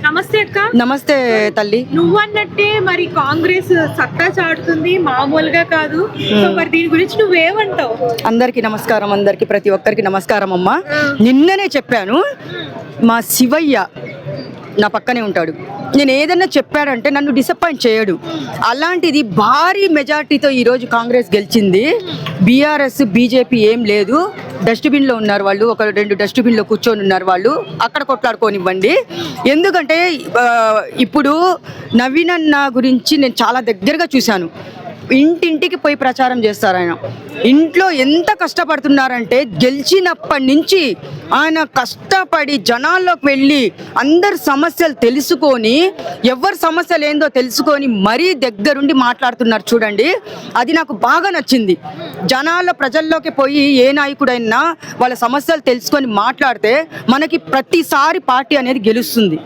నమస్తే అక్క. నమస్తే తల్లి. నువ్వన్నట్టే మరి కాంగ్రెస్ సత్తా చాటుతుంది, మామూలుగా కాదు. సో మరి దీని గురించి నువ్వేమంటావు? అందరికీ నమస్కారం, అందరికి ప్రతి ఒక్కరికి నమస్కారం అమ్మా. నిన్ననే చెప్పాను, మా శివయ్య నా పక్కనే ఉంటాడు. నేను ఏదన్నా చెప్పాడంటే నన్ను డిసప్పాయింట్ చేయడు. అలాంటిది భారీ మెజార్టీతో ఈరోజు కాంగ్రెస్ గెలిచింది. బీఆర్ఎస్ బీజేపీ ఏం లేదు, డస్ట్బిన్లో ఉన్నారు వాళ్ళు, ఒక 2 డస్ట్బిన్లో కూర్చొని ఉన్నారు వాళ్ళు, అక్కడ కొట్లాడుకోనివ్వండి. ఎందుకంటే ఇప్పుడు నవీన్ అన్న గురించి నేను చాలా దగ్గరగా చూశాను. ఇంటింటికి పోయి ప్రచారం చేస్తారు ఆయన. ఇంట్లో ఎంత కష్టపడుతున్నారంటే గెలిచినప్పటి నుంచి ఆయన కష్టపడి జనాల్లోకి వెళ్ళి అందరి సమస్యలు తెలుసుకొని, ఎవరి సమస్యలు ఏందో తెలుసుకొని మరీ దగ్గరుండి మాట్లాడుతున్నారు చూడండి. అది నాకు బాగా నచ్చింది. జనాల్లో ప్రజల్లోకి పోయి ఏ నాయకుడైనా వాళ్ళ సమస్యలు తెలుసుకొని మాట్లాడితే మనకి ప్రతిసారి పార్టీ అనేది గెలుస్తుంది.